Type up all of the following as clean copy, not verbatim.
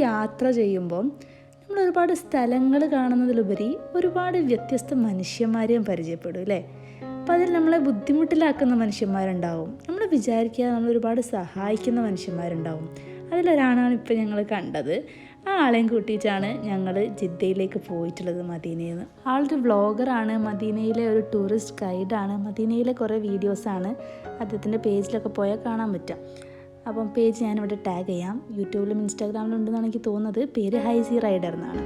യാത്ര ചെയ്യുമ്പം നമ്മൾ ഒരുപാട് സ്ഥലങ്ങൾ കാണുന്നതിലുപരി ഒരുപാട് വ്യത്യസ്ത മനുഷ്യന്മാരെയും പരിചയപ്പെടും അല്ലേ. അപ്പോൾ അതിൽ നമ്മളെ ബുദ്ധിമുട്ടിലാക്കുന്ന മനുഷ്യന്മാരുണ്ടാവും, നമ്മൾ വിചാരിക്കാതെ നമ്മൾ ഒരുപാട് സഹായിക്കുന്ന മനുഷ്യന്മാരുണ്ടാവും. അതിലൊരാളാണ് ഇപ്പോൾ ഞങ്ങൾ കണ്ടത്. ആ ആളെയും കൂട്ടിയിട്ടാണ് ഞങ്ങൾ ജിദ്ദയിലേക്ക് പോയിട്ടുള്ളത്, മദീനയിൽ നിന്ന്. ആളൊരു വ്ളോഗറാണ്, മദീനയിലെ ഒരു ടൂറിസ്റ്റ് ഗൈഡാണ്. മദീനയിലെ കുറേ വീഡിയോസാണ് അദ്ദേഹത്തിൻ്റെ പേജിലൊക്കെ പോയാൽ കാണാൻ പറ്റുക. അപ്പം പേജ് ഞാനിവിടെ ടാഗ് ചെയ്യാം. യൂട്യൂബിലും ഇൻസ്റ്റാഗ്രാമിലും ഉണ്ടെന്നാണ് എനിക്ക് തോന്നുന്നത്. പേര് ഹൈസി റൈഡർ എന്നാണ്.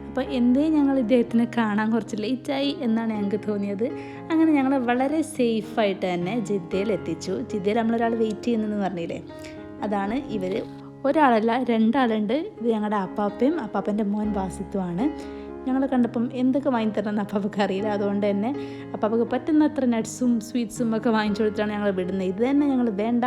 അപ്പോൾ എന്തേ ഞങ്ങൾ ഇദ്ദേഹത്തിനെ കാണാൻ കുറച്ച് ലേറ്റായി എന്നാണ് ഞങ്ങൾക്ക് തോന്നിയത്. അങ്ങനെ ഞങ്ങൾ വളരെ സേഫായിട്ട് തന്നെ ജിദ്ദയിൽ എത്തിച്ചു. ജിദ്ദയിൽ നമ്മളൊരാൾ വെയിറ്റ് ചെയ്യുന്നതെന്ന് പറഞ്ഞില്ലേ, അതാണ് ഇവർ. ഒരാളല്ല, രണ്ടാളുണ്ട്. ഇത് ഞങ്ങളുടെ അപ്പാപ്പയും അപ്പാപ്പൻ്റെ മോൻ വാസിത്തുമാണ്. ഞങ്ങൾ കണ്ടപ്പം എന്തൊക്കെ വാങ്ങി തരണമെന്ന് അപ്പാപ്പക്ക് അറിയില്ല. അതുകൊണ്ട് തന്നെ അപ്പാപ്പക്ക് പറ്റുന്നത്ര നട്ട്സും സ്വീറ്റ്സും ഒക്കെ വാങ്ങിച്ചു കൊടുത്തിട്ടാണ് ഞങ്ങൾ വിടുന്നത്. ഇത് തന്നെ ഞങ്ങൾ വേണ്ട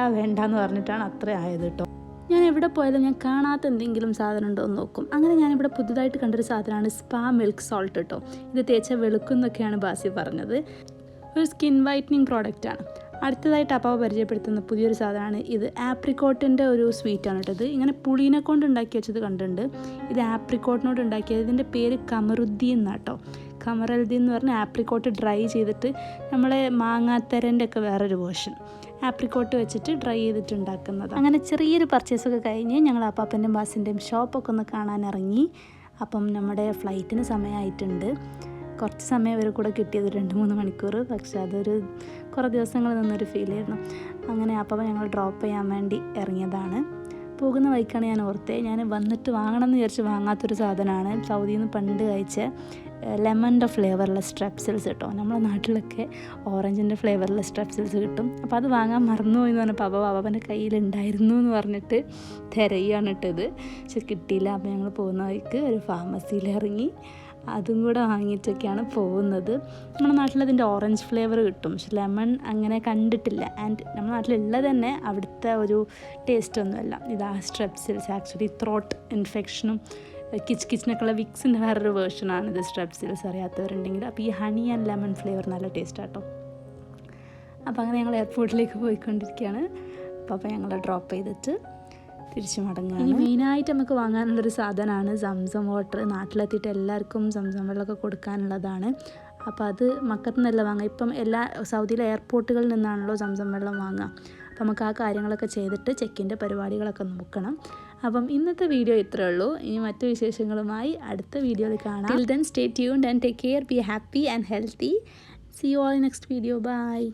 എന്ന് പറഞ്ഞിട്ടാണ് അത്ര ആയത് കേട്ടോ. ഞാൻ എവിടെ പോയാലും ഞാൻ കാണാത്ത എന്തെങ്കിലും സാധനം ഉണ്ടോ എന്ന് നോക്കും. അങ്ങനെ ഞാനിവിടെ പുതുതായിട്ട് കണ്ടൊരു സാധനമാണ് സ്പാ മിൽക്ക് സോൾട്ട് കേട്ടോ. ഇത് തേച്ച വെളുക്കുന്നൊക്കെയാണ് ബാസി പറഞ്ഞത്. ഒരു സ്കിൻ വൈറ്റനിങ് പ്രോഡക്റ്റാണ്. അടുത്തതായിട്ട് അപ്പാവ് പരിചയപ്പെടുത്തുന്ന പുതിയൊരു സാധനമാണ് ഇത്. ആപ്രിക്കോട്ടിൻ്റെ ഒരു സ്വീറ്റാണ് കേട്ടോ. ഇത് ഇങ്ങനെ പുളീനെ കൊണ്ട് ഉണ്ടാക്കി വെച്ചത് കണ്ടിട്ടുണ്ട്. ഇത് ആപ്രിക്കോട്ടിനോട് ഉണ്ടാക്കിയത്. ഇതിൻ്റെ പേര് കമറുദ്ദീൻ എന്നാട്ടോ. കമറൽദീൻ എന്ന് പറഞ്ഞാൽ ആപ്രിക്കോട്ട് ഡ്രൈ ചെയ്തിട്ട് നമ്മളെ മാങ്ങാത്തരൻ്റെ ഒക്കെ വേറൊരു വേർഷൻ ആപ്രിക്കോട്ട് വെച്ചിട്ട് ഡ്രൈ ചെയ്തിട്ട് ഉണ്ടാക്കുന്നത്. അങ്ങനെ ചെറിയൊരു പർച്ചേസൊക്കെ കഴിഞ്ഞ് ഞങ്ങൾ അപ്പാപ്പൻ്റെയും ബാസിൻ്റെയും ഷോപ്പൊക്കെ ഒന്ന് കാണാൻ ഇറങ്ങി. അപ്പം നമ്മുടെ ഫ്ലൈറ്റിന് സമയമായിട്ടുണ്ട്. കുറച്ച് സമയം ഇവർ കൂടെ കിട്ടിയത് 2-3 മണിക്കൂർ. പക്ഷെ അതൊരു കുറേ ദിവസങ്ങൾ നിന്നൊരു ഫീലായിരുന്നു. അങ്ങനെ അപ്പം ഞങ്ങൾ ഡ്രോപ്പ് ചെയ്യാൻ വേണ്ടി ഇറങ്ങിയതാണ്. പോകുന്ന വഴിക്കാണ് ഞാൻ ഓർത്തേ, ഞാൻ വന്നിട്ട് വാങ്ങണം എന്ന് വിചാരിച്ച് വാങ്ങാത്തൊരു സാധനമാണ്. സൗദിയിൽ നിന്ന് പണ്ട് കഴിച്ച ലെമണിൻ്റെ ഫ്ലേവറുള്ള സ്ട്രെപ്സിൽസ് കേട്ടോ. നമ്മളെ നാട്ടിലൊക്കെ ഓറഞ്ചിൻ്റെ ഫ്ലേവറുള്ള സ്ട്രെപ്സിൽസ് കിട്ടും. അപ്പോൾ അത് വാങ്ങാൻ മറന്നുപോയി എന്ന് പറഞ്ഞപ്പോൾ പാപ്പൻ്റെ കയ്യിലുണ്ടായിരുന്നു എന്ന് പറഞ്ഞിട്ട് തിരയാണ് ഇട്ടത്. പക്ഷെ കിട്ടിയില്ല. അപ്പോൾ ഞങ്ങൾ പോകുന്ന വഴിക്ക് ഒരു ഫാർമസിയിൽ ഇറങ്ങി അതും കൂടെ വാങ്ങിയിട്ടൊക്കെയാണ് പോകുന്നത്. നമ്മുടെ നാട്ടിലതിൻ്റെ ഓറഞ്ച് ഫ്ലേവർ കിട്ടും, പക്ഷെ ലെമൺ അങ്ങനെ കണ്ടിട്ടില്ല. ആൻഡ് നമ്മുടെ നാട്ടിലുള്ളത് തന്നെ അവിടുത്തെ ഒരു ടേസ്റ്റൊന്നുമല്ല. ഇത് ആ സ്ട്രെപ്സിൽസ് ആക്ച്വലി ത്രോട്ട് ഇൻഫെക്ഷനും കിച്ചിനൊക്കെയുള്ള വിക്സിൻ്റെ വേറൊരു വേർഷനാണ് ഇത്. സ്ട്രെപ്സിൽസ് അറിയാത്തവരുണ്ടെങ്കിൽ. അപ്പോൾ ഈ ഹണി ആൻഡ് ലെമൺ ഫ്ലേവർ നല്ല ടേസ്റ്റാട്ടോ. അപ്പോൾ അങ്ങനെ ഞങ്ങൾ എയർപോർട്ടിലേക്ക് പോയിക്കൊണ്ടിരിക്കുകയാണ്. അപ്പോൾ ഞങ്ങളെ ഡ്രോപ്പ് ചെയ്തിട്ട് തിരിച്ചു മടങ്ങുകയാണ്. ഇനി മെയിനായിട്ട് നമുക്ക് വാങ്ങാനുള്ളൊരു സാധനമാണ് സംസം വാട്ടർ. നാട്ടിലെത്തിയിട്ട് എല്ലാവർക്കും സംസം വെള്ളമൊക്കെ കൊടുക്കാനുള്ളതാണ്. അപ്പോൾ അത് മക്കത്ത് നിന്നല്ല വാങ്ങുക. ഇപ്പം എല്ലാ സൗദിയിലെ എയർപോർട്ടുകളിൽ നിന്നാണല്ലോ സംസം വെള്ളം വാങ്ങുക. അപ്പോൾ നമുക്ക് ആ കാര്യങ്ങളൊക്കെ ചെയ്തിട്ട് ചെക്കിൻ്റെ പരിപാടികളൊക്കെ നോക്കണം. അപ്പം ഇന്നത്തെ വീഡിയോ ഇത്രയേ ഉള്ളൂ. ഇനി മറ്റു വിശേഷങ്ങളുമായി അടുത്ത വീഡിയോയിൽ കാണാം. Till then, stay tuned and take care. Be happy and healthy. See you all in next video. Bye.